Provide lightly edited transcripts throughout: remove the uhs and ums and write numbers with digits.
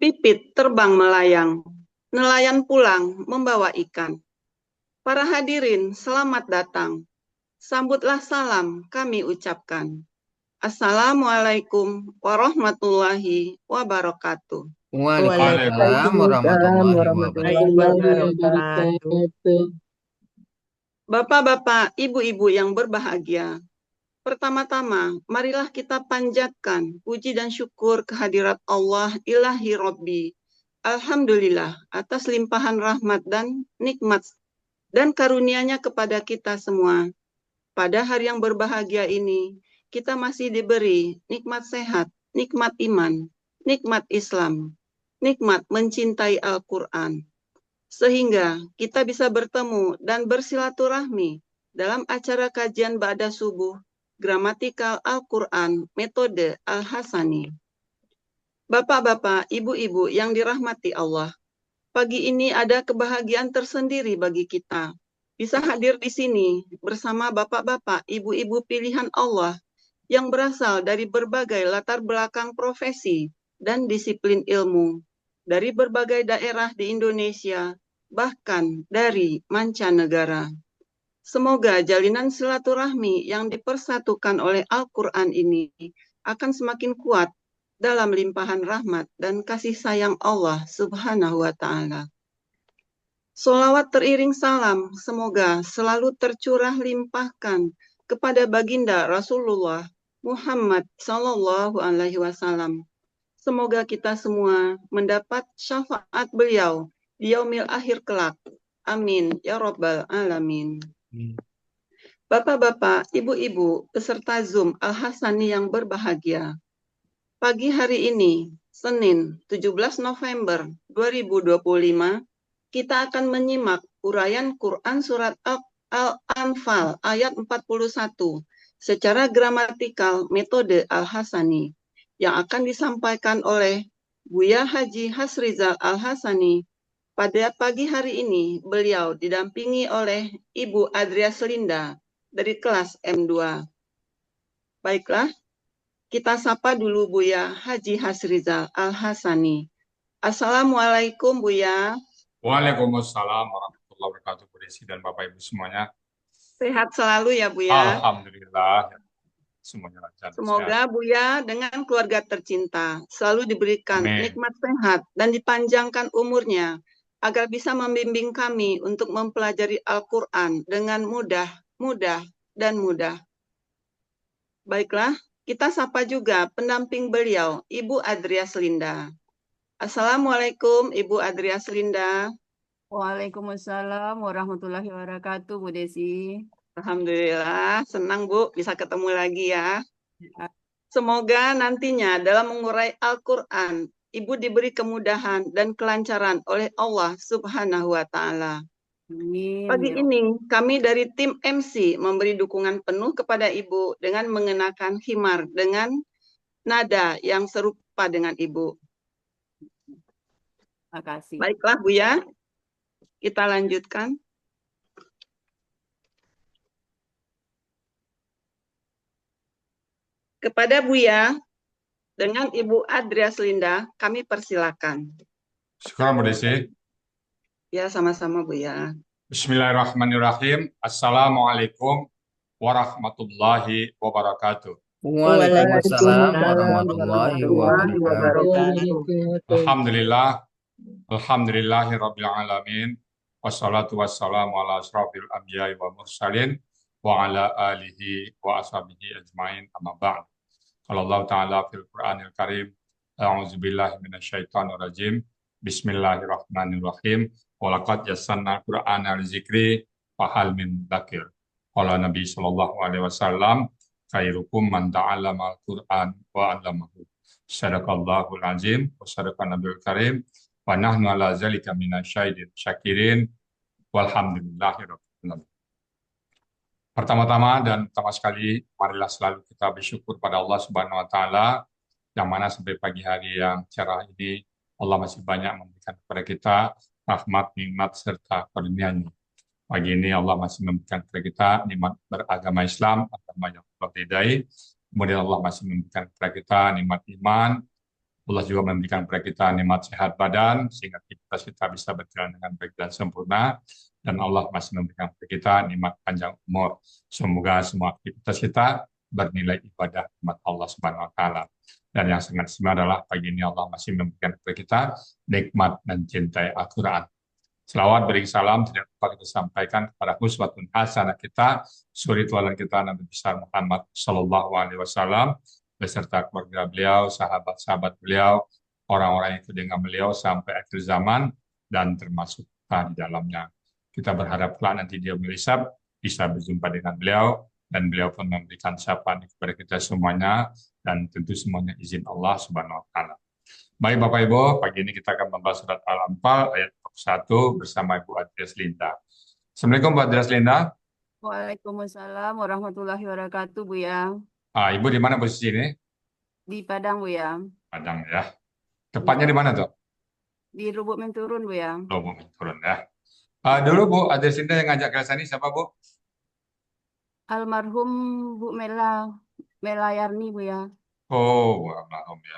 pipit terbang melayang, nelayan pulang membawa ikan. Para hadirin, selamat datang. Sambutlah salam kami ucapkan. Assalamualaikum warahmatullahi wabarakatuh. Waalaikumsalam warahmatullahi wabarakatuh. Bapak-bapak, ibu-ibu yang berbahagia, pertama-tama, marilah kita panjatkan puji dan syukur kehadirat Allah ilahi Rabbi. Alhamdulillah atas limpahan rahmat dan nikmat dan karunia-Nya kepada kita semua. Pada hari yang berbahagia ini, kita masih diberi nikmat sehat, nikmat iman, nikmat Islam, nikmat mencintai Al-Quran. Sehingga kita bisa bertemu dan bersilaturahmi dalam acara kajian ba'da subuh, gramatikal Al-Quran, metode Al-Hasani. Bapak-bapak, ibu-ibu yang dirahmati Allah, pagi ini ada kebahagiaan tersendiri bagi kita. Bisa hadir di sini bersama bapak-bapak, ibu-ibu pilihan Allah yang berasal dari berbagai latar belakang profesi dan disiplin ilmu, dari berbagai daerah di Indonesia, bahkan dari mancanegara. Semoga jalinan silaturahmi yang dipersatukan oleh Al-Quran ini akan semakin kuat dalam limpahan rahmat dan kasih sayang Allah Subhanahu wa Ta'ala. Sholawat teriring salam semoga selalu tercurah limpahkan kepada baginda Rasulullah Muhammad Sallallahu Alaihi Wasallam. Semoga kita semua mendapat syafaat beliau di yaumil akhir kelak. Amin ya Rabbal Alamin. Bapak-bapak, ibu-ibu, peserta Zoom Al-Hasani yang berbahagia. Pagi hari ini, Senin 17 November 2025, kita akan menyimak uraian Quran Surat Al-Anfal ayat 41 secara gramatikal metode Al-Hasani yang akan disampaikan oleh Buya Haji Hasrizal Al-Hasani. Pada pagi hari ini, beliau didampingi oleh Ibu Adria Selinda dari kelas M2. Baiklah, kita sapa dulu Buya Haji Hasrizal Al-Hasani. Assalamualaikum Buya. Waalaikumsalam warahmatullahi wabarakatuh, Bu Desi dan Bapak Ibu semuanya. Sehat selalu ya Buya. Alhamdulillah, semuanya lancar. Semoga Buya dengan keluarga tercinta selalu diberikan Amin. nikmat sehat dan dipanjangkan umurnya agar bisa membimbing kami untuk mempelajari Al-Quran dengan mudah. Baiklah, kita sapa juga pendamping beliau, Ibu Adria Selinda. Assalamualaikum Ibu Adria Selinda. Waalaikumsalam warahmatullahi wabarakatuh, Bu Desi. Alhamdulillah, senang Bu bisa ketemu lagi ya. Semoga nantinya dalam mengurai Al-Quran, Ibu diberi kemudahan dan kelancaran oleh Allah Subhanahu wa Ta'ala. Amin. Pagi ini, kami dari tim MC memberi dukungan penuh kepada Ibu dengan mengenakan khimar dengan nada yang serupa dengan Ibu. Terima kasih. Baiklah Buya, kita lanjutkan. Kepada Buya, dengan Ibu Adria Selinda, kami persilakan. Syukur Bu Desi. Ya, sama-sama Buya. Bismillahirrahmanirrahim. Assalamualaikum warahmatullahi wabarakatuh. Waalaikumsalam warahmatullahi wabarakatuh. Alhamdulillah, alhamdulillahirabbil alamin. Wassalatu wassalamu ala asrofil anbiya'i wa mursalin wa ala alihi wa ashabihi ajmain amma ba'd. Qala Allah Ta'ala fil Qur'anil Karim, a'udzubillahi minasyaitonir rajim. Bismillahirrahmanirrahim. Walaqad yassarnal Qur'ana lizikri fahal min dzakir. Qala Nabi sallallahu alaihi wasallam, khairukum man ta'allama al-Qur'an wa 'allamahu. Sadaqallahul azim wa sadaqan nabiyul karim wa nahnu ala zalika minasyahidin syakirin walhamdulillahirabbil alamin. Pertama-tama dan pertama sekali, marilah selalu kita bersyukur pada Allah Subhanahu wa Ta'ala, yang mana sampai pagi hari yang cerah ini Allah masih banyak memberikan kepada kita rahmat, nikmat serta karunia-Nya. Pagi ini Allah masih memberikan kepada kita nikmat beragama Islam, agama yang Allah ridai. Kemudian Allah masih memberikan kepada kita nikmat iman, Allah juga memberikan kepada kita nikmat sehat badan sehingga kita bisa berjalan dengan baik dan sempurna, dan Allah masih memberikan kepada kita nikmat panjang umur. Semoga semua aktivitas kita bernilai ibadah kepada Allah Subhanahu wa taala. Dan yang sangat istimewa adalah pagi ini Allah masih memberikan kepada kita nikmat dan cintai Al-Qur'an. Selawat beri salam tidak lupa kita sampaikan kepada uswatun hasanah kita, suri tauladan kita Nabi besar Muhammad Sallallahu Alaihi Wasallam beserta keluarga beliau, sahabat-sahabat beliau, orang-orang yang ikut dengan beliau sampai akhir zaman dan termasuk kita di dalamnya. Kita berharap kelak nanti dia melisap bisa berjumpa dengan beliau dan beliau pun memberikan syafaat kepada kita semuanya dan tentu semuanya izin Allah Subhanahu Wa Taala. Baik Bapak Ibu, pagi ini kita akan membahas surat Al-Anfal ayat 1 bersama Ibu Adrias Linda. Assalamualaikum Bu Adrias Linda. Waalaikumsalam warahmatullahi wabarakatuh, Bu ya. Ibu di mana posisi ini? Di Padang, Bu ya. Padang ya. Tepatnya di mana tuh? Di Lubuk Menturun, Bu ya. Lubuk Menturun ya. Dulu Bu Adrias Linda yang ngajak ke sini siapa Bu? Almarhum Bu Mela Yarni, Bu ya. Oh, almarhum ya.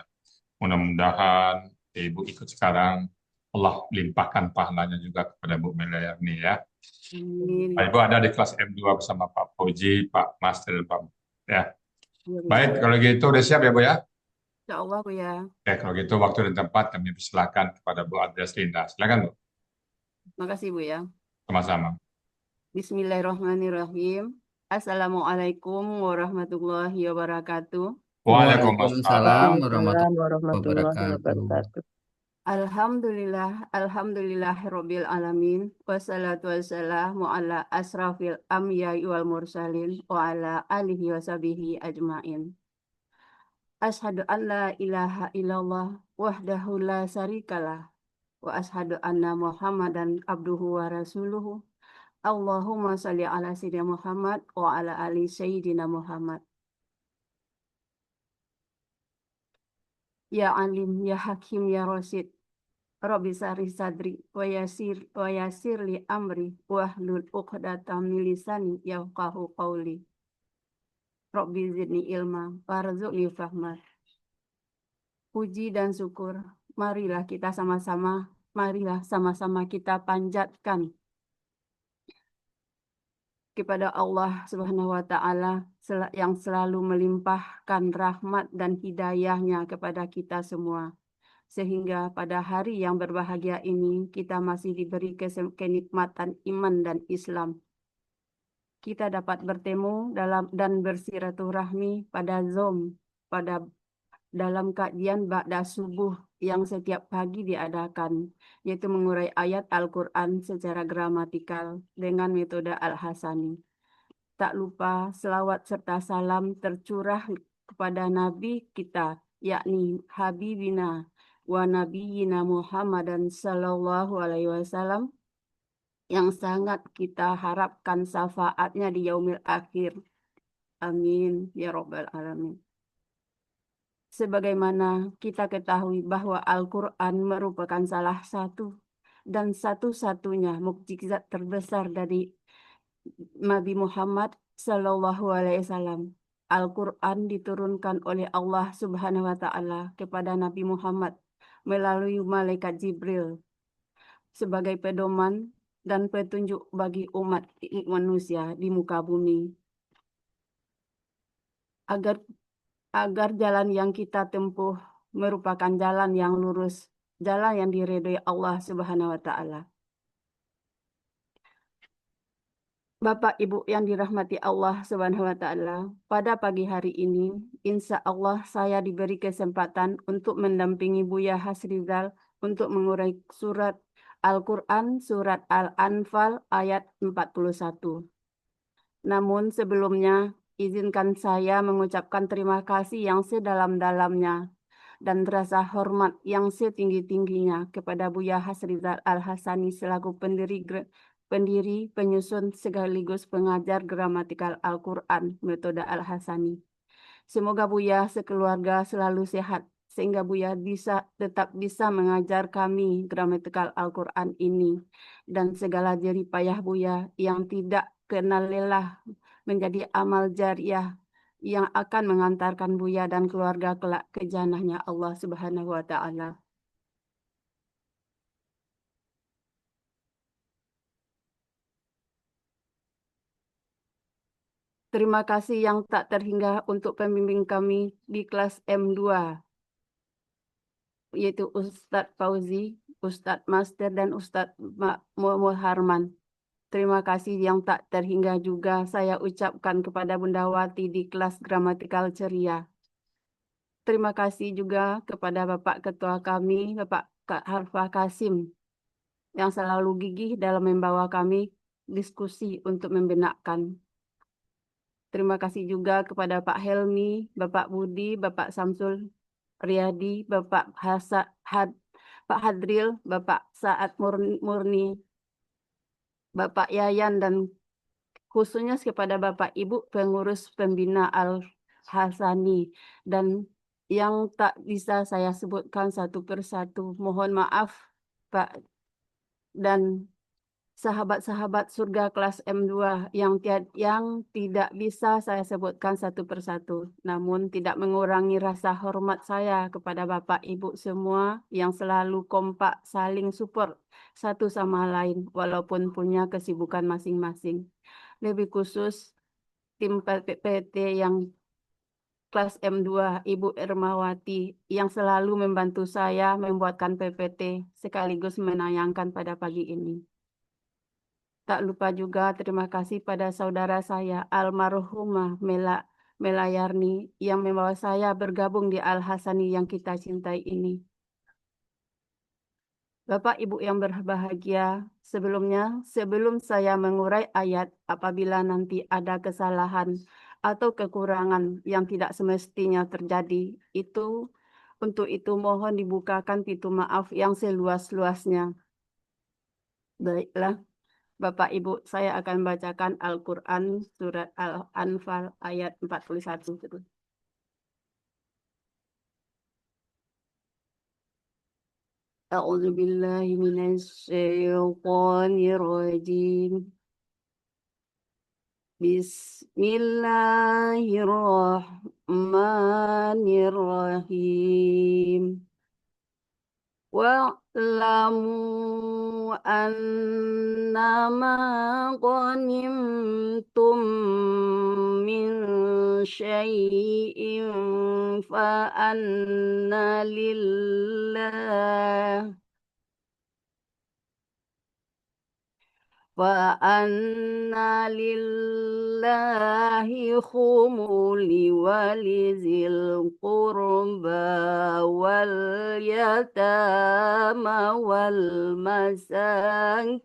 Mudah-mudahan Ibu ikut sekarang. Allah limpahkan pahalanya juga kepada Bu Melayarni ya. Amin. Ibu ada di kelas M2 bersama Pak Fauji, Pak Master, dan Pak ya. Ya, Bu. Baik, kalau gitu udah siap ya Bu ya? Insya Allah, Bu ya. Oke, kalau gitu waktu dan tempat kami persilakan kepada Bu Adrias Linda. Silakan Bu, Makasih, Bu ya. sama-sama. Bismillahirrahmanirrahim. Assalamualaikum warahmatullahi wabarakatuh. Waalaikumsalam warahmatullahi wabarakatuh. Alhamdulillahirabbil alamin. Wassalatu wassalamu ala asrafil anbiya'i wal mursalin wa ala alihi washabihi ajmain. Asyhadu an la ilaha illallah wahdahu la syarikalah wa asyhadu anna Muhammadan abduhu wa rasuluhu. Allahumma shalli ala sayyidina Muhammad wa ala ali sayyidina Muhammad. Ya alim, ya hakim, ya rasyid. Rabbi sari sadri wa yasir li amri wahlul 'uqdatam min lisani yafqahu qawli. Rabbi zidni ilma warzuqni fahma. Puji dan syukur, marilah sama-sama kita panjatkan kepada Allah Subhanahu wa taala yang selalu melimpahkan rahmat dan hidayahnya kepada kita semua. Sehingga pada hari yang berbahagia ini kita masih diberi kenikmatan iman dan Islam. Kita dapat bertemu dan bersilaturahmi pada Zoom dalam kajian ba'da subuh yang setiap pagi diadakan, yaitu mengurai ayat Al-Quran secara gramatikal dengan metode Al-Hasani. Tak lupa selawat serta salam tercurah kepada Nabi kita, yakni Habibina wa Nabiyina Muhammadan Sallallahu Alaihi Wasallam, yang sangat kita harapkan syafaatnya di yaumil akhir. Amin ya Rabbal Alamin. Sebagaimana kita ketahui bahwa Al-Quran merupakan salah satu dan satu-satunya mukjizat terbesar dari Nabi Muhammad Sallallahu Alaihi Wasallam. Al-Quran diturunkan oleh Allah Subhanahu Wa Taala kepada Nabi Muhammad melalui malaikat Jibril sebagai pedoman dan petunjuk bagi umat manusia di muka bumi, agar jalan yang kita tempuh merupakan jalan yang lurus, jalan yang diridhoi Allah Subhanahu wa taala. Bapak Ibu yang dirahmati Allah Subhanahu wa taala, pada pagi hari ini insya Allah saya diberi kesempatan untuk mendampingi Buya Hasrizal untuk mengurai surat Al-Quran surat Al-Anfal ayat 41. Namun sebelumnya izinkan saya mengucapkan terima kasih yang sedalam-dalamnya dan rasa hormat yang setinggi-tingginya kepada Buya Hasrizal Al-Hasani selaku pendiri, penyusun sekaligus pengajar gramatikal Al-Quran metode Al-Hasani. Semoga Buya sekeluarga selalu sehat sehingga Buya tetap bisa mengajar kami gramatikal Al-Quran ini, dan segala jerih payah Buya yang tidak kenal lelah menjadi amal jariah yang akan mengantarkan Buya dan keluarga kelak ke jannahnya Allah Subhanahu wa Ta'ala. Terima kasih yang tak terhingga untuk pembimbing kami di kelas M2, yaitu Ustadz Fauzi, Ustadz Master, dan Ustadz Muharman. Terima kasih yang tak terhingga juga saya ucapkan kepada Bunda Wati di kelas gramatikal ceria. Terima kasih juga kepada Bapak Ketua kami, Bapak Harfa Kasim, yang selalu gigih dalam membawa kami diskusi untuk membenakkan. Terima kasih juga kepada Pak Helmi, Bapak Budi, Bapak Samsul Riyadi, Pak Hadril, Bapak Saad Murni, Bapak Yayan, dan khususnya kepada Bapak Ibu pengurus pembina Al-Hasani, dan yang tak bisa saya sebutkan satu persatu. Mohon maaf, Pak, dan sahabat-sahabat surga kelas M2 yang tidak bisa saya sebutkan satu persatu, namun tidak mengurangi rasa hormat saya kepada Bapak Ibu semua yang selalu kompak saling support satu sama lain walaupun punya kesibukan masing-masing. Lebih khusus tim PPT yang kelas M2, Ibu Ermawati, yang selalu membantu saya membuatkan PPT sekaligus menayangkan pada pagi ini. Tak lupa juga terima kasih pada saudara saya almarhumah Melayarni yang membawa saya bergabung di Al-Hasani yang kita cintai ini. Bapak Ibu yang berbahagia, sebelum saya mengurai ayat, apabila nanti ada kesalahan atau kekurangan yang tidak semestinya terjadi, untuk itu mohon dibukakan pintu maaf yang seluas-luasnya. Baiklah, Bapak Ibu, saya akan bacakan Al-Quran surat Al-Anfal ayat 41. A'udzu billahi minasyaitonir rajim. Bismillahirrahmanirrahim. Wa'lamu annama ghanimtum min syai'in fa'anna lillahi khumuli walizil qurba wal yatama wal masakin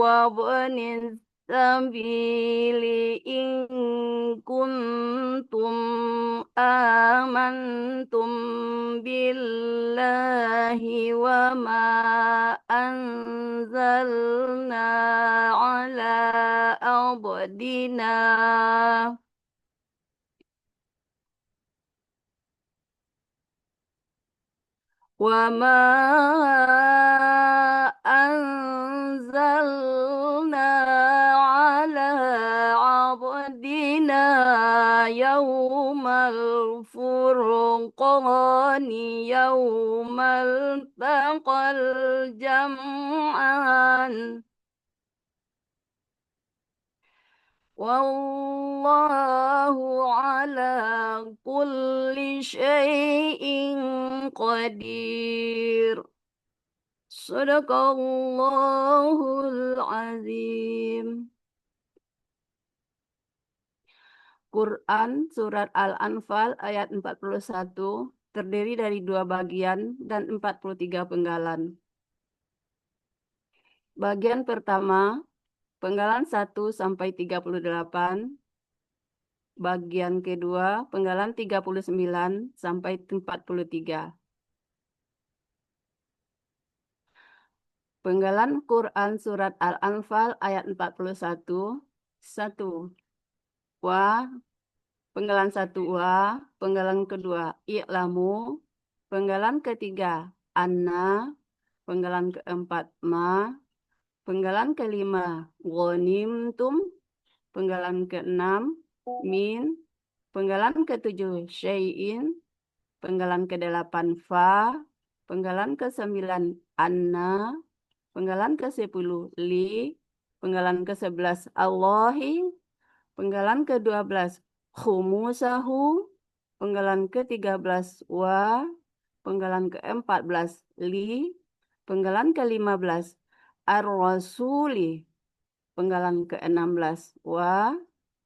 wabnis sabili in kuntum amantum billahi wa ma anzalna ala abdina وما أنزلنا على عبدنا يوم الفرقان يوم التقى الجمعان Wallahu ala kulli syai'in qadir. Sadaqallahul azim. Quran Surat Al-Anfal ayat 41 terdiri dari 2 bagian dan 43 penggalan. Bagian pertama, penggalan 1 sampai 38. Bagian kedua, penggalan 39 sampai 43. Penggalan Quran Surat Al-Anfal ayat 41. 1. Penggalan 1 wa, penggalan kedua i'lamu, penggalan ketiga anna, penggalan keempat ma, penggalan kelima ghanimtum, penggalan keenam min, penggalan ketujuh syai'in, penggalan kedelapan fa, penggalan ke-9 anna, penggalan ke-10 li, penggalan ke-11 Allahi, penggalan ke-12 khumusahu, penggalan ke-13 wa, penggalan ke-14 li, penggalan ke-15 ar-rasuli, penggalan ke-16 wa,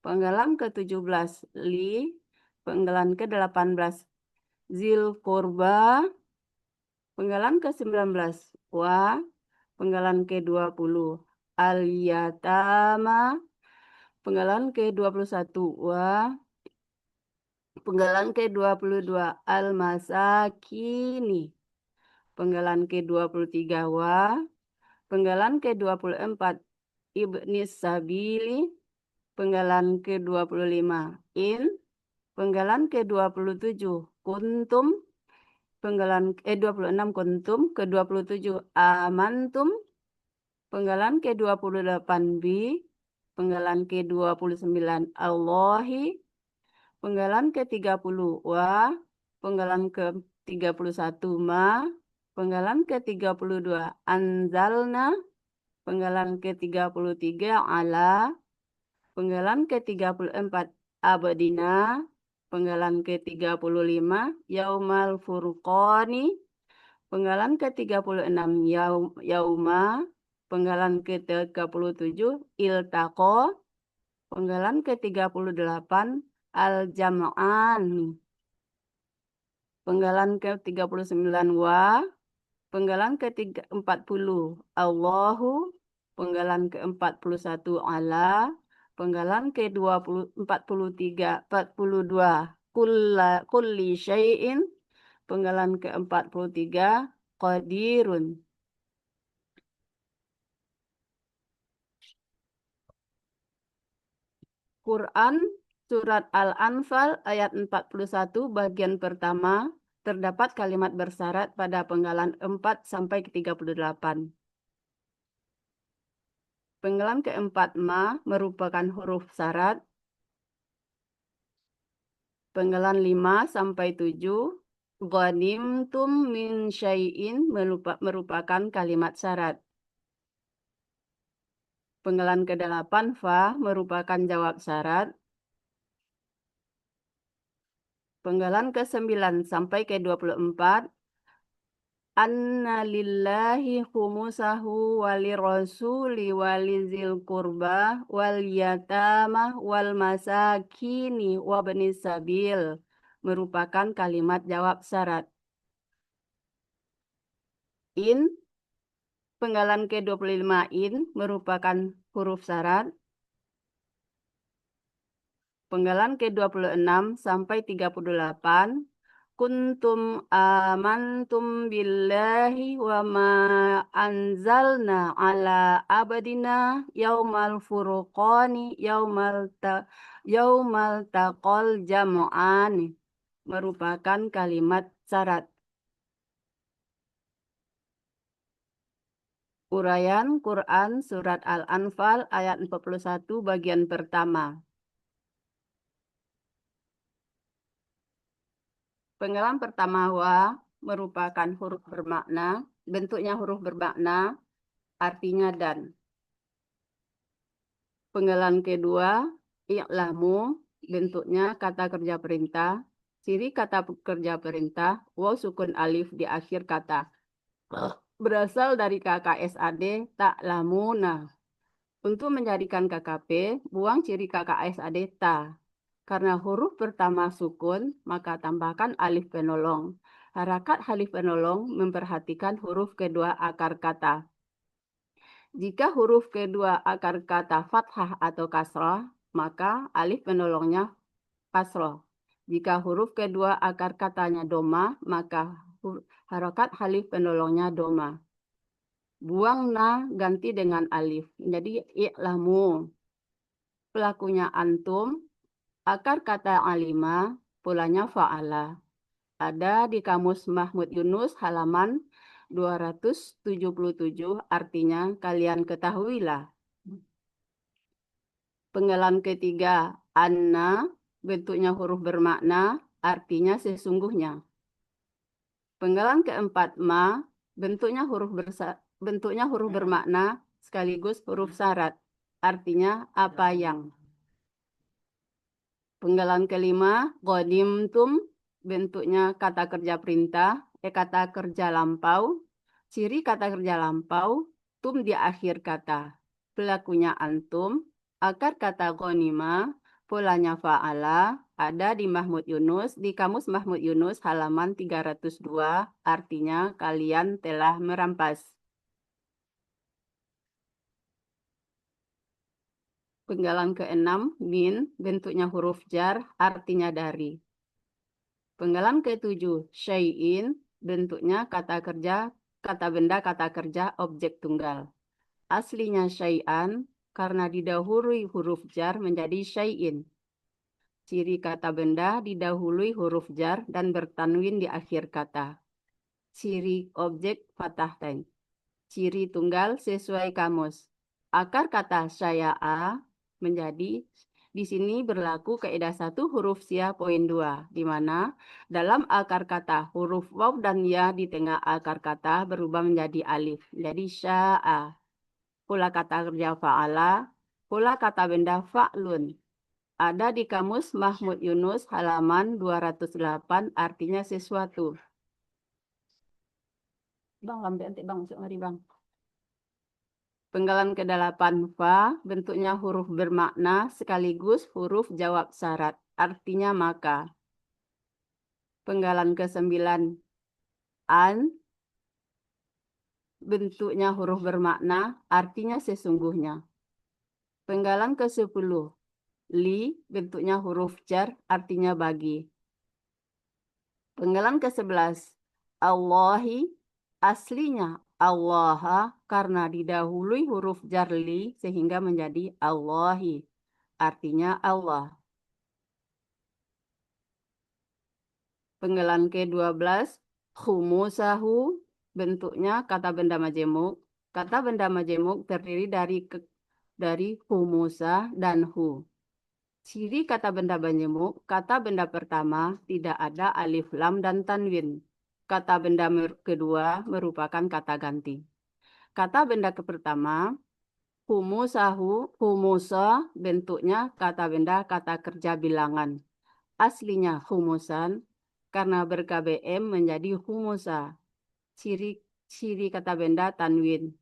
penggalan ke-17 li, penggalan ke-18 zil qurba, penggalan ke-19 wa, penggalan ke-20 al-yatama, penggalan ke-21 wa, penggalan ke-22 al-masakini, penggalan ke-23 wa, penggalan ke-24 ibnis sabili, penggalan ke-25 in, penggalan ke-27 kuntum, penggalan 26 kuntum, ke-27 amantum, penggalan ke-28 bi, penggalan ke-29 Allahi, penggalan ke-30 wa, penggalan ke-31 ma, penggalan ke-32 anzalna, penggalan ke-33 ala, penggalan ke-34 abadina, penggalan ke-35 yaumal furqani, penggalan ke-36 yauma, penggalan ke-37 iltaqo, penggalan ke-38 al-jam'an, penggalan ke-39 wa, penggalan ke-40 Allahu, penggalan ke-41 ala, penggalan ke-43 42 kulli syai'in, penggalan ke-43 qadirun. Quran Surat Al-Anfal ayat 41 bagian pertama terdapat kalimat bersyarat pada penggalan 4 sampai ke 38. Penggalan keempat ma merupakan huruf syarat. Penggalan 5 sampai 7 ghanimtum min syai'in merupakan kalimat syarat. Penggalan ke-8 fa merupakan jawab syarat. Penggalan ke-9 sampai ke-24 anna lillahi khumusahu walirrasuli walizil qurba wal yatama wal masakini wabnis sabil merupakan kalimat jawab syarat. In, penggalan ke-25 in merupakan huruf syarat. Penggalan ke-26 sampai 38 kuntum amantum billahi wa ma anzalna ala abadina yaumal furqani yaumal taqal jam'an merupakan kalimat syarat. Uraian Quran Surat Al-Anfal ayat 41 bagian pertama. Penggalan pertama wa merupakan huruf bermakna, bentuknya huruf bermakna, artinya dan. Penggalan kedua i'lamu, bentuknya kata kerja perintah, ciri kata kerja perintah, waw sukun alif di akhir kata. Berasal dari KKSAD ta'lamuna. Untuk menjadikan KKP, buang ciri KKSAD ta. Karena huruf pertama sukun, maka tambahkan alif penolong. Harakat alif penolong memperhatikan huruf kedua akar kata. Jika huruf kedua akar kata fathah atau kasrah, maka alif penolongnya kasrah. Jika huruf kedua akar katanya doma, maka harakat alif penolongnya doma. Buang na ganti dengan alif. Jadi i'lamu. Pelakunya antum. Akar kata alima, polanya fa'ala. Ada di Kamus Mahmud Yunus halaman 277, artinya kalian ketahuilah. Penggalan ketiga, anna, bentuknya huruf bermakna, artinya sesungguhnya. Penggalan keempat, ma, bentuknya huruf bermakna sekaligus huruf syarat, artinya apa yang. Penggalan kelima, qadimtum, bentuknya kata kerja perintah, kata kerja lampau. Ciri kata kerja lampau, tum di akhir kata. Pelakunya antum, akar kata ghanima, polanya fa'ala, ada di Mahmud Yunus, di Kamus Mahmud Yunus halaman 302, artinya kalian telah merampas. Penggalan keenam, min, bentuknya huruf jar, artinya dari. Penggalan ketujuh, syai'in, bentuknya kata kerja, kata benda, kata kerja, objek tunggal. Aslinya syai'an, karena didahului huruf jar menjadi syai'in. Ciri kata benda didahului huruf jar dan bertanwin di akhir kata. Ciri objek fathah tain. Ciri tunggal sesuai kamus. Akar kata syaya'a menjadi di sini berlaku kaidah 1 huruf sia poin 2, di mana dalam akar kata huruf waw dan ya di tengah akar kata berubah menjadi alif. Jadi sya'a. Pola kata kerja fa'ala, pola kata benda fa'lun. Ada di Kamus Mahmud Yunus halaman 208, artinya sesuatu. Bang, lambe antik bang, masuk mari bang. Penggalan ke-8, fa, bentuknya huruf bermakna sekaligus huruf jawab syarat, artinya maka. Penggalan ke-9, an, bentuknya huruf bermakna, artinya sesungguhnya. Penggalan ke-10, li, bentuknya huruf jar, artinya bagi. Penggalan ke-11, Allahi, aslinya Allah karena didahului huruf jar li sehingga menjadi Allahi, artinya Allah. Penggalan ke-12, khumusahu, bentuknya kata benda majemuk. Kata benda majemuk terdiri dari humusa dan hu. Ciri kata benda majemuk, kata benda pertama tidak ada alif lam dan tanwin. Kata benda kedua merupakan kata ganti. Kata benda pertama, humusahu, humusa, bentuknya kata benda kata kerja bilangan. Aslinya humusan, karena ber-KBM menjadi humusa. Ciri kata benda tanwin.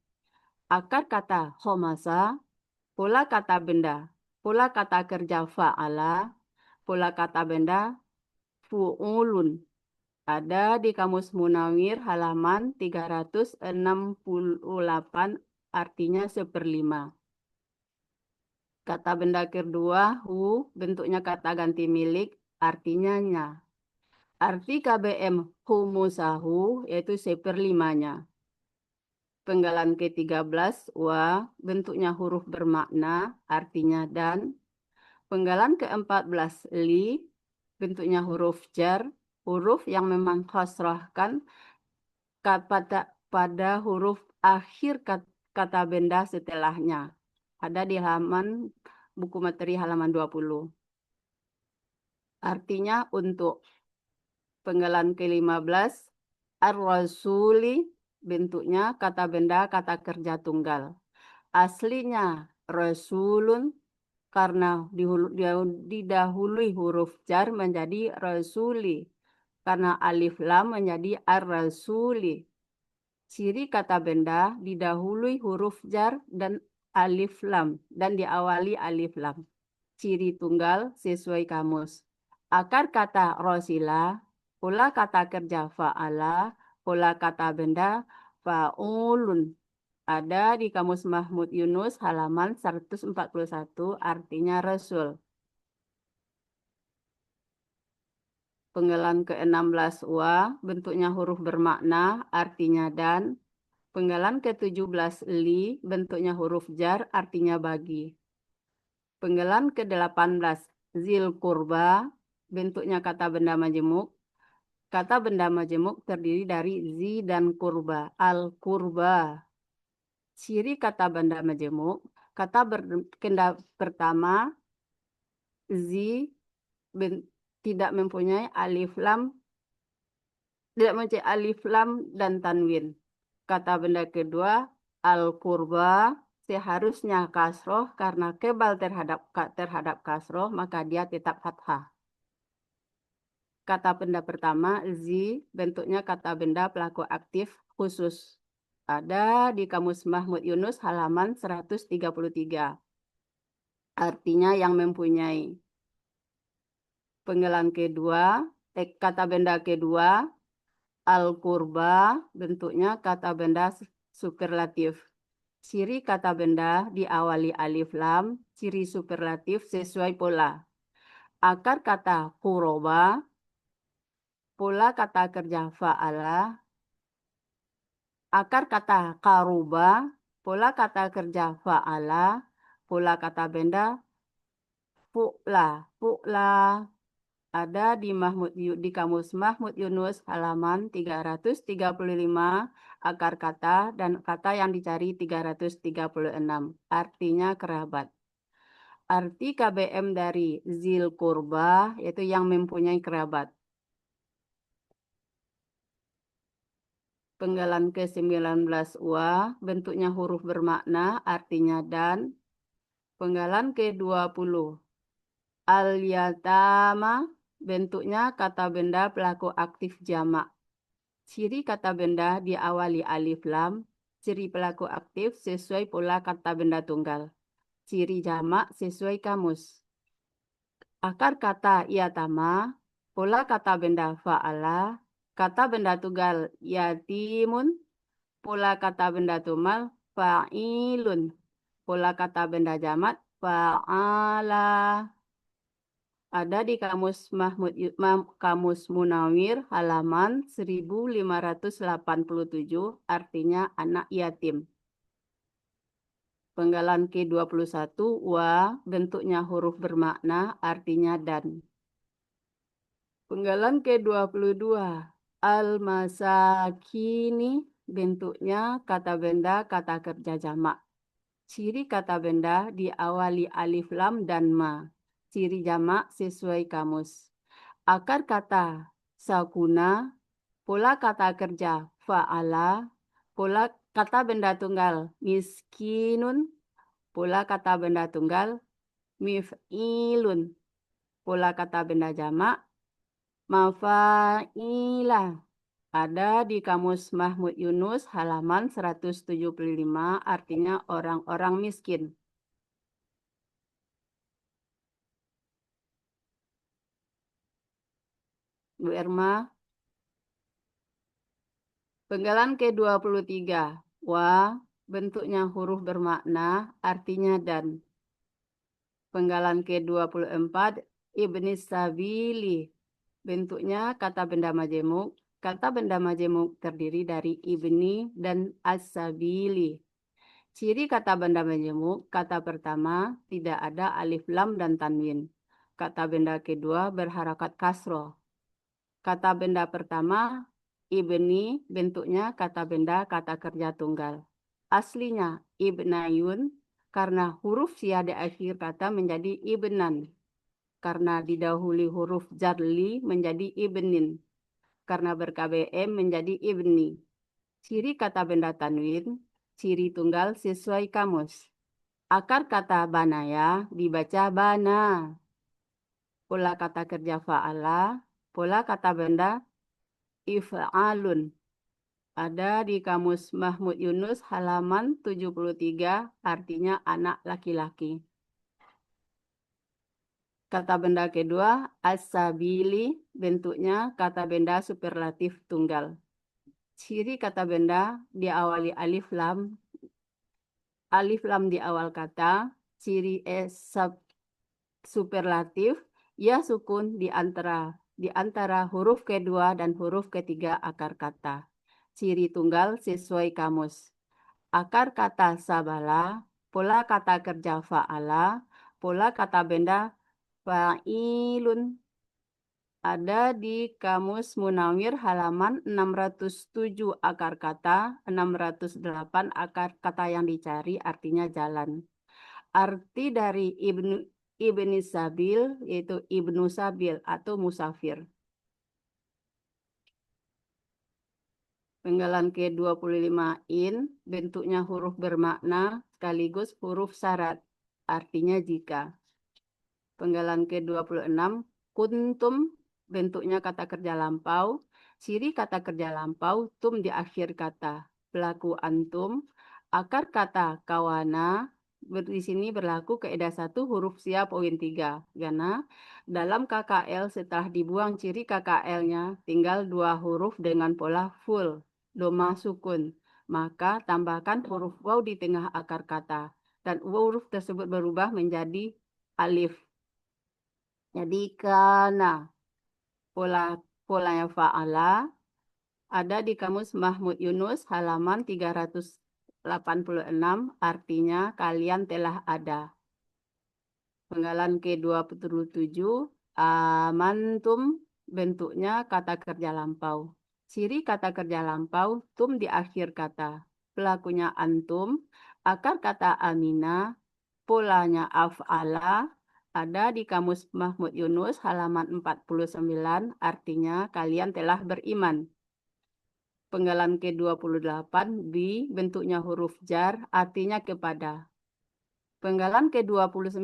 Akar kata homasa, pola kata benda, pola kata kerja fa'ala, pola kata benda fu'ulun. Ada di Kamus Munawir halaman 368, artinya 1/5. Kata benda kedua, hu, bentuknya kata ganti milik, artinya nya. Arti KBM humusahu yaitu 1/5-nya. Penggalan ke-13, wa, bentuknya huruf bermakna, artinya dan. Penggalan ke-14, li, bentuknya huruf jar, huruf yang memang khasrahkan pada huruf akhir kata benda setelahnya. Ada di halaman buku materi halaman 20. Artinya untuk. Penggalan ke-15, ar-rasuli, bentuknya kata benda kata kerja tunggal. Aslinya rasulun, karena didahului huruf jar menjadi rasuli. Karena alif lam menjadi ar-rasuli. Ciri kata benda didahului huruf jar dan alif lam dan diawali alif lam. Ciri tunggal sesuai kamus. Akar kata rosila, pola kata kerja fa'ala, pola kata benda fa'ulun. Ada di Kamus Mahmud Yunus halaman 141, artinya rasul. Penggalan ke-16 wa, bentuknya huruf bermakna, artinya dan. Penggalan ke-17 li, bentuknya huruf jar, artinya bagi. Penggalan ke-18 zil kurba, bentuknya kata benda majemuk. Kata benda majemuk terdiri dari zi dan kurba. Al kurba. Ciri kata benda majemuk, kata berkenda pertama zi tidak mempunyai alif lam, dan tanwin. Kata benda kedua al kurba seharusnya kasroh, karena kebal terhadap kasroh maka dia tetap fathah. Kata benda pertama, zi, bentuknya kata benda pelaku aktif khusus. Ada di Kamus Mahmud Yunus halaman 133. Artinya yang mempunyai. Penggalan kedua, kata benda kedua, al-kurba, bentuknya kata benda superlatif. Ciri kata benda diawali alif lam, ciri superlatif sesuai pola. Akar kata kuroba, pola kata kerja fa'ala. Akar kata karuba, pola kata kerja fa'ala. Pola kata benda fu'la. Fu'la ada di Kamus Mahmud Yunus halaman 335, akar kata dan kata yang dicari 336. Artinya kerabat. Arti KBM dari zil kurba yaitu yang mempunyai kerabat. Penggalan ke-19 wa, bentuknya huruf bermakna, artinya dan. Penggalan ke-20 al-yatama, bentuknya kata benda pelaku aktif jamak. Ciri kata benda diawali alif lam, ciri pelaku aktif sesuai pola kata benda tunggal. Ciri jamak sesuai kamus. Akar kata yatama, pola kata benda fa'ala, kata benda tunggal yatimun, pola kata benda tumal fa'ilun, pola kata benda jamak fa'ala. Ada di Kamus Munawir halaman 1587, artinya anak yatim. Penggalan ke-21 wa, bentuknya huruf bermakna, artinya dan. Penggalan ke-22 al-masakini, bentuknya kata benda kata kerja jamak. Ciri kata benda diawali alif lam dan ma. Ciri jamak sesuai kamus. Akar kata sakuna, pola kata kerja fa'ala, pola kata benda tunggal miskinun, pola kata benda tunggal mif'ilun, pola kata benda jamak mafa'ilah. Ada di Kamus Mahmud Yunus halaman 175, artinya orang-orang miskin. Bu Irma. Penggalan ke-23. Wa, bentuknya huruf bermakna, artinya dan. Penggalan ke-24. Ibni sabili, bentuknya kata benda majemuk. Kata benda majemuk terdiri dari ibni dan as-sabili. Ciri kata benda majemuk, kata pertama tidak ada alif lam dan tanwin. Kata benda kedua berharakat kasroh. Kata benda pertama, ibni, bentuknya kata benda kata kerja tunggal. Aslinya ibnayun, karena huruf sia di akhir kata menjadi ibnan. Karena didahului huruf jarli menjadi ibnin. Karena ber-KBM menjadi ibni. Ciri kata benda tanwin, ciri tunggal sesuai kamus. Akar kata banaya dibaca bana. Pola kata kerja fa'ala, pola kata benda if'alun. Ada di Kamus Mahmud Yunus halaman 73, artinya anak laki-laki. Kata benda kedua, as-sabili, bentuknya kata benda superlatif tunggal. Ciri kata benda diawali alif lam di awal kata, ciri superlatif, ya sukun di antara huruf kedua dan huruf ketiga akar kata. Ciri tunggal sesuai kamus. Akar kata sabala, pola kata kerja fa'ala, pola kata benda fa'ilun. Ada di Kamus Munawir halaman 607 akar kata, 608 akar kata yang dicari artinya jalan. Arti dari Ibni Sabil yaitu Ibnu Sabil atau musafir. Penggalan ke-25 in, bentuknya huruf bermakna sekaligus huruf syarat, artinya jika. Penggalan ke-26, kuntum, bentuknya kata kerja lampau. Ciri kata kerja lampau, tum di akhir kata. Pelaku antum, akar kata kawana, di sini berlaku kaidah 1 huruf sia poin 3. Karena dalam KKL setelah dibuang ciri KKL-nya tinggal 2 huruf dengan pola full, doma sukun. Maka tambahkan huruf waw di tengah akar kata. Dan huruf tersebut berubah menjadi alif. Jadi kana polanya fa'ala ada di Kamus Mahmud Yunus halaman 386 artinya kalian telah ada. Penggalan ke-27 amantum bentuknya kata kerja lampau. Ciri kata kerja lampau tum di akhir kata. Pelakunya antum, akar kata amina, polanya af'ala, ada di Kamus Mahmud Yunus halaman 49, artinya kalian telah beriman. Penggalan ke-28, bi, bentuknya huruf jar, artinya kepada. Penggalan ke-29,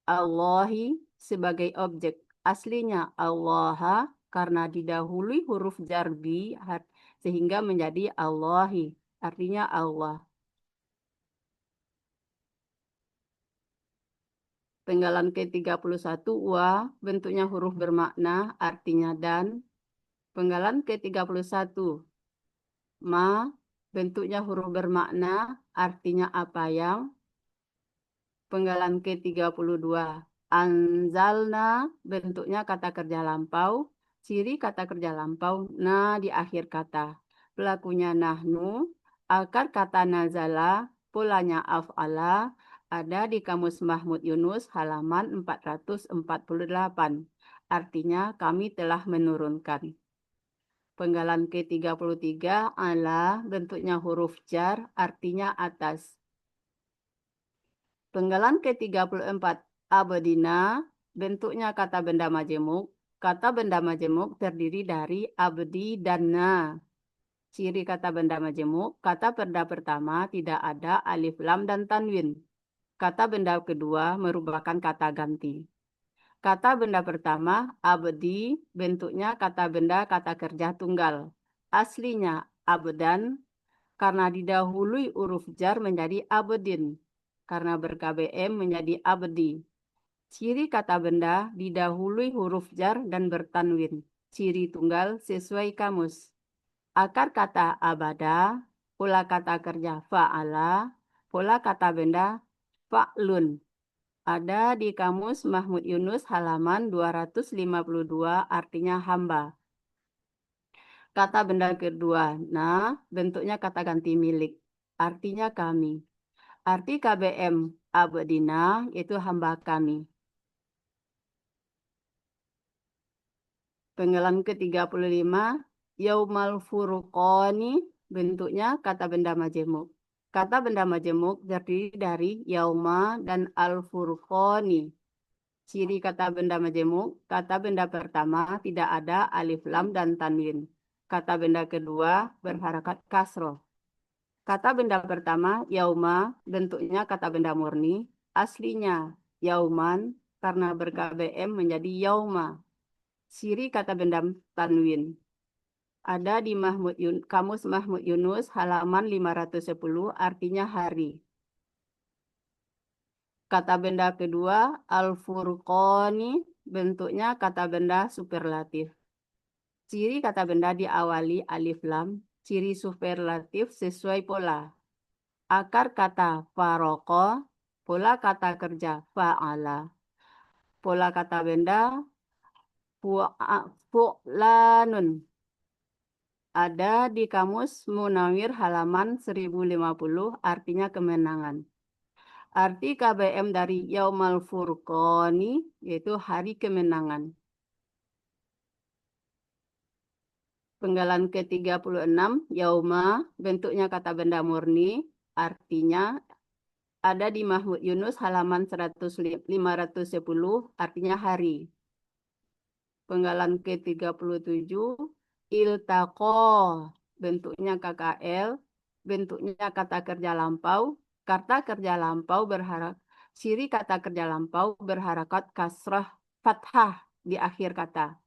Allahi sebagai objek. Aslinya Allah karena didahului huruf jar bi, sehingga menjadi Allahi, artinya Allah. Penggalan ke-31 wa, bentuknya huruf bermakna, artinya dan. Penggalan ke-31 ma, bentuknya huruf bermakna, artinya apa yang. Penggalan ke-32 anzalna, bentuknya kata kerja lampau. Ciri kata kerja lampau na di akhir kata. Pelakunya nahnu, akar kata nazala, polanya af'ala, ada di Kamus Mahmud Yunus halaman 448. Artinya kami telah menurunkan. Penggalan ke-33 ala, bentuknya huruf jar, artinya atas. Penggalan ke-34 abdina, bentuknya kata benda majemuk. Kata benda majemuk terdiri dari abdi dan na. Ciri kata benda majemuk, kata benda pertama tidak ada alif lam dan tanwin. Kata benda kedua merupakan kata ganti. Kata benda pertama, abdi, bentuknya kata benda kata kerja tunggal. Aslinya abdan, karena didahului huruf jar menjadi abdin. Karena ber-KBM menjadi abdi. Ciri kata benda didahului huruf jar dan bertanwin. Ciri tunggal sesuai kamus. Akar kata abada, pola kata kerja fa'ala, pola kata benda fa'lun. Ada di Kamus Mahmud Yunus halaman 252 artinya hamba. Kata benda kedua, nah bentuknya kata ganti milik. Artinya kami. Arti KBM abdina itu hamba kami. Penggalan ke-35, yaumal furqani, bentuknya kata benda majemuk. Kata benda majemuk terdiri dari yauma dan al-furqani. Ciri kata benda majemuk, kata benda pertama tidak ada alif lam dan tanwin. Kata benda kedua berharakat kasroh. Kata benda pertama yauma, bentuknya kata benda murni. Aslinya yauman, karena ber-KBM menjadi yauma. Ciri kata benda tanwin. Ada di Kamus Mahmud Yunus halaman 510 artinya hari. Kata benda kedua al-furqani, bentuknya kata benda superlatif. Ciri kata benda diawali alif lam, ciri superlatif sesuai pola. Akar kata faroko, pola kata kerja fa'ala. Pola kata benda fu'lanun. Ada di Kamus Munawir halaman 1050 artinya kemenangan. Arti KBM dari Yaumal Furqani yaitu hari kemenangan. Penggalan ke-36, Yauma, bentuknya kata benda murni, artinya ada di Mahmud Yunus halaman 510, artinya hari. Penggalan ke-37, Iltaqo, bentuknya KKL, bentuknya kata kerja lampau. Kata kerja lampau ciri kata kerja lampau berharakat kasrah fathah di akhir kata.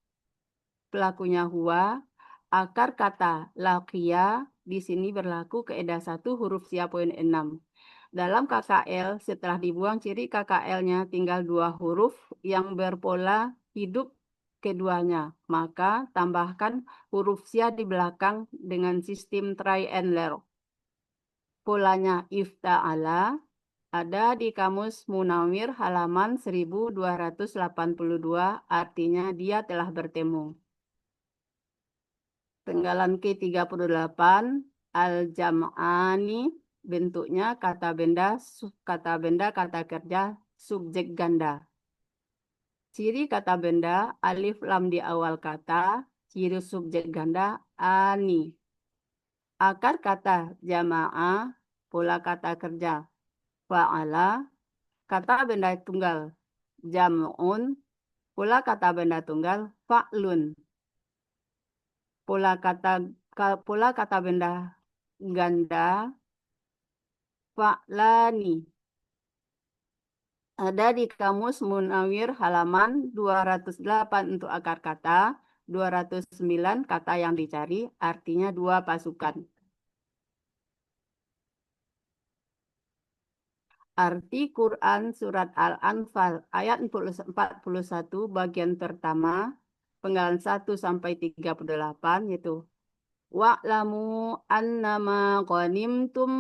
Pelakunya huwa, akar kata laqiya di sini berlaku kaidah 1 huruf sia poin 6. Dalam KKL setelah dibuang ciri KKL-nya tinggal 2 huruf yang berpola hidup keduanya. Maka tambahkan huruf sia di belakang dengan sistem triangular. Polanya ifta'ala ada di Kamus Munawir halaman 1282, artinya dia telah bertemu. Penggalan ke-38, al-jam'ani, bentuknya kata benda, kata kerja, subjek ganda. Ciri kata benda, alif lam di awal kata, ciri subjek ganda, ani. Akar kata jamaah, pola kata kerja, fa'ala, kata benda tunggal, jam'un, pola kata benda tunggal, fa'lun. Pola kata benda ganda, fa'lani. Ada di Kamus Munawir halaman 208 untuk akar kata, 209 kata yang dicari, artinya 2 pasukan. Arti Quran Surat Al-Anfal ayat 41 bagian pertama, penggalan 1 sampai 38 yaitu wa'lamu annama ghanimtum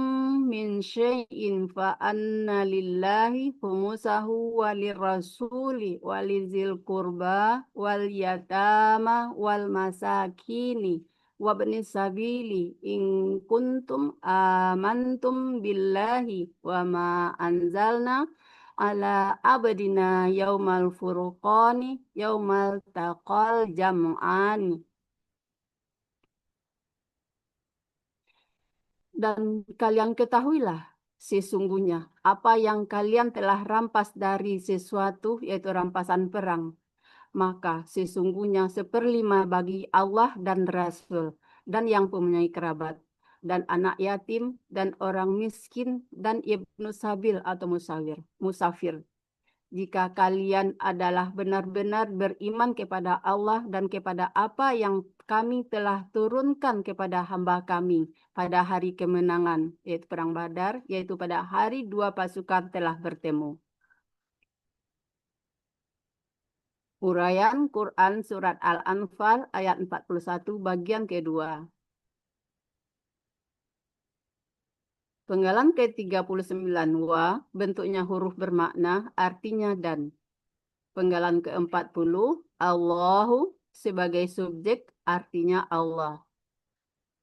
min syai'in fa anna lillahi khumusahu walirrasuli walizil qurba wal yatama wal masakini wabni sabili in kuntum amantum billahi wa ma anzalna ala abdina yaumal furqani yaumal taqal jam'ani. Dan kalian ketahuilah sesungguhnya apa yang kalian telah rampas dari sesuatu, yaitu rampasan perang. Maka sesungguhnya 1/5 bagi Allah dan Rasul, dan yang mempunyai kerabat, dan anak yatim, dan orang miskin, dan ibnu sabil atau musafir. Jika kalian adalah benar-benar beriman kepada Allah dan kepada apa yang kami telah turunkan kepada hamba kami pada hari kemenangan, yaitu Perang Badar, yaitu pada hari 2 pasukan telah bertemu. Uraian Quran Surat Al-Anfal ayat 41 bagian kedua. Penggalan ke-39 wa, bentuknya huruf bermakna, artinya dan. Penggalan ke-40, Allahu sebagai subjek, artinya Allah.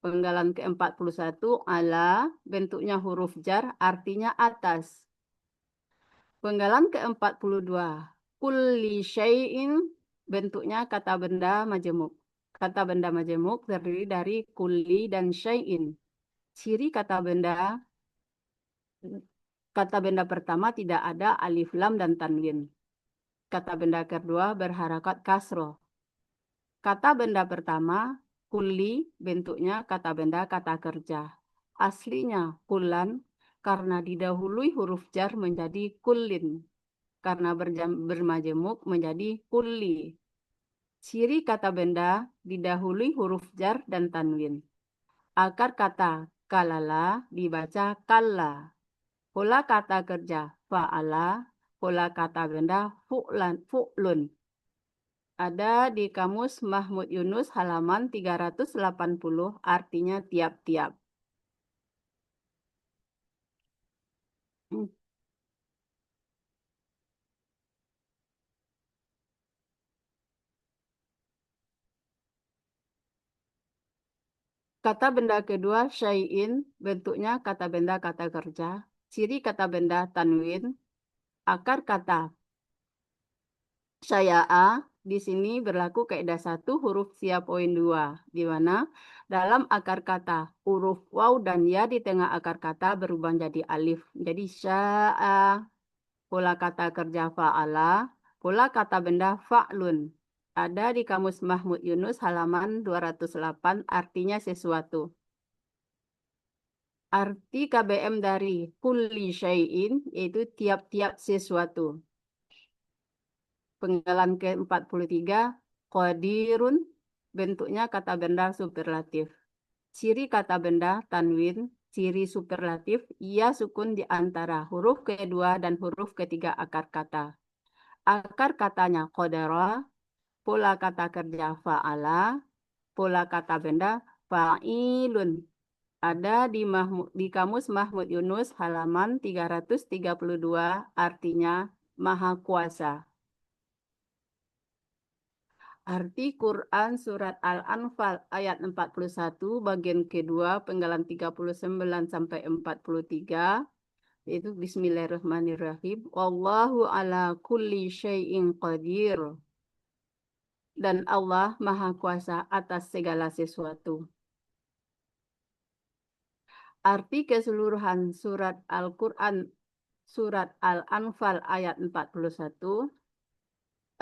Penggalan ke-41, ala, bentuknya huruf jar, artinya atas. Penggalan ke-42, kulli syai'in, bentuknya kata benda majemuk. Kata benda majemuk terdiri dari kulli dan syai'in. Ciri kata benda pertama tidak ada alif lam dan tanwin. Kata benda kedua berharakat kasroh. Kata benda pertama, kulli, bentuknya kata benda kata kerja. Aslinya kulan, karena didahului huruf jar menjadi kullin. Karena bermajemuk menjadi kulli. Ciri kata benda didahului huruf jar dan tanwin. Akar kata kalala dibaca kalla. Pola kata kerja fa'ala, pola kata benda fu'lun. Ada di Kamus Mahmud Yunus halaman 380, artinya tiap-tiap. Kata benda kedua, syai'in, bentuknya kata benda kata kerja. Ciri kata benda tanwin, akar kata syaya'a di sini berlaku kaidah 1 huruf siap poin 2, di mana dalam akar kata huruf waw dan ya di tengah akar kata berubah jadi alif. Jadi sya'a, pola kata kerja fa'ala, pola kata benda fa'lun. Ada di Kamus Mahmud Yunus halaman 208, artinya sesuatu. Arti KBM dari kulli syai'in yaitu tiap-tiap sesuatu. Penggalan ke-43, qadirun, bentuknya kata benda superlatif. Ciri kata benda tanwin, ciri superlatif, ia sukun di antara huruf kedua dan huruf ketiga akar kata. Akar katanya qadara, pola kata kerja fa'ala, pola kata benda fa'ilun. Ada di Kamus Mahmud Yunus halaman 332, artinya Maha Kuasa. Arti Quran Surat Al-Anfal ayat 41 bagian kedua penggalan 39 sampai 43, yaitu Bismillahirrahmanirrahim. Wallahu ala kulli syai'in qadir. Dan Allah Maha Kuasa atas segala sesuatu. Arti keseluruhan surat Al-Quran Surat Al-Anfal ayat 41.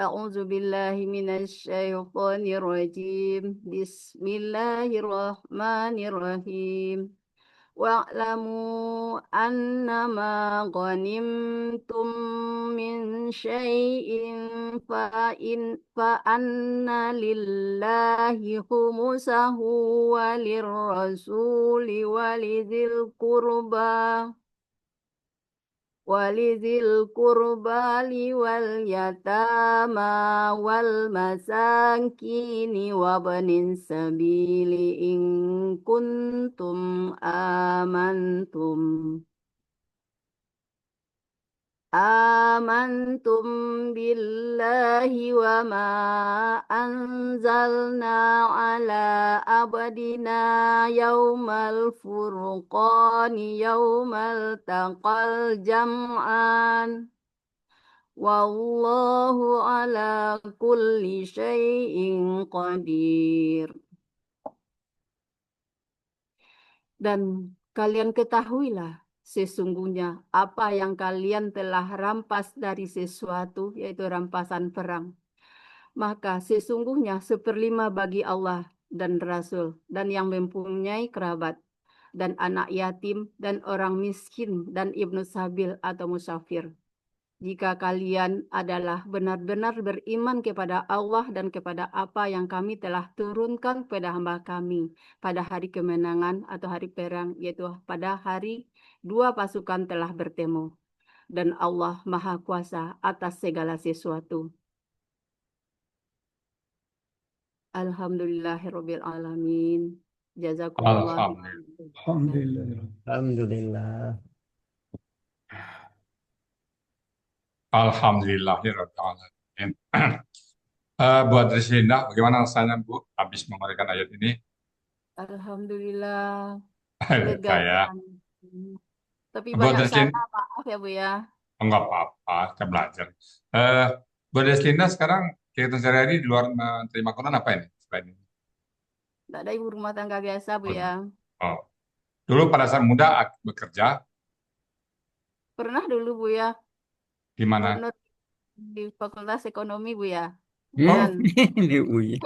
A'udzu billahi minasyaitonir rajim. Bismillahirrahmanirrahim. Wa'lamu annama ghanimtum min syai'in fa'anna lillahi khumusahu walirrasuli walidhil qurbali wal yatama wal masakini wabnin sabili in kuntum amantum billahi wa ma anzalna ala abdina yaumal furqani yaumal taqal jam'an wallahu ala kulli syai'in qadir. Dan kalian ketahuilah sesungguhnya apa yang kalian telah rampas dari sesuatu, yaitu rampasan perang. Maka sesungguhnya 1/5 bagi Allah dan Rasul, dan yang mempunyai kerabat, dan anak yatim, dan orang miskin, dan ibnu sabil atau musafir. Jika kalian adalah benar-benar beriman kepada Allah dan kepada apa yang kami telah turunkan kepada hamba kami pada hari kemenangan atau hari perang, yaitu pada hari dua pasukan telah bertemu. Dan Allah Maha Kuasa atas segala sesuatu. Alhamdulillahirabbil alamin. Jazakumullah. Alhamdulillah. Alhamdulillah. Alhamdulillahirrahmanirrahim. Buat Rizlinda, bagaimana rasanya Bu habis menguraikan ayat ini? Alhamdulillah. Lega. Kayak Tapi buat banyak Rizlinda, salah, maaf ya Bu ya. enggak apa-apa, kita belajar. Buat Rizlinda sekarang kegiatan sehari-hari di luar menerima Quran apa ini? Selain ini? Tidak ada ibu rumah tangga biasa Bu ya. Oh. Dulu pada saat muda bekerja Pernah dulu Bu ya. di mana? Honor di Fakultas Ekonomi Bu ya. Oh, Ini Uya.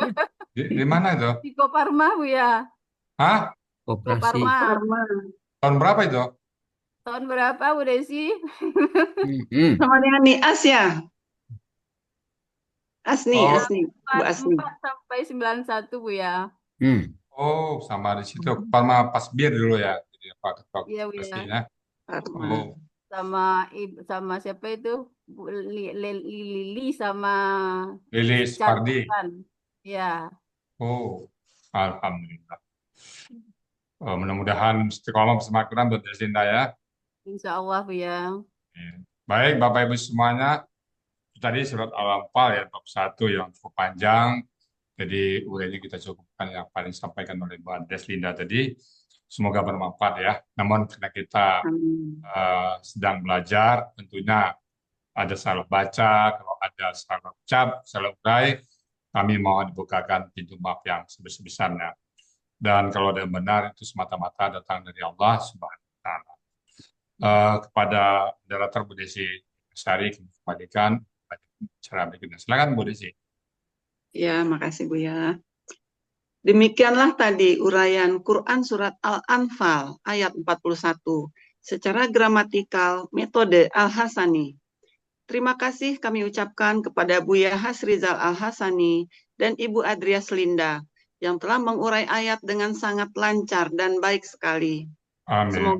di mana itu? Di Koparma Bu ya. Hah? Koperasi. Koparma. Tahun berapa itu? Tahun berapa Bu Desi? Sama dengan Nias ya? Asni, Oh. Asni, Bu Asni. 4 sampai 91 Bu ya. Oh, sama di situ. Parma pas bir dulu ya. Jadi apa Iya Bu ya. pastinya. Oh, Sama siapa itu? Bu Lili sama Lilis Pardi. Cantikan. Ya. Oh, alhamdulillah. Mudah-mudahan istiqomah bersama Quran buat Rizlinda ya. Insya Allah Bu ya. Baik, Bapak Ibu semuanya. Itu tadi surat Al-Anfal ya, bab 1 yang cukup panjang. Jadi urainya kita cukupkan yang paling disampaikan oleh Mbak Rizlinda tadi. Semoga bermanfaat ya. Namun karena kita Amin. sedang belajar, tentunya ada salah baca, kalau ada salah ucap, salah urai, kami mau dibukakan pintu maaf yang sebesar-besarnya. Dan kalau ada yang benar, itu semata-mata datang dari Allah Subhanahu wa Ta'ala. Kepada moderator Bu Desi Sari, kami kembalikan cara berikutnya. Silakan Bu Desi. Ya, makasih Bu ya. Demikianlah tadi uraian Quran Surat Al-Anfal ayat 41 secara gramatikal metode Al-Hasani. Terima kasih kami ucapkan kepada Buya Hasrizal Al-Hasani dan Ibu Adria Selinda yang telah mengurai ayat dengan sangat lancar dan baik sekali. Amin. Semoga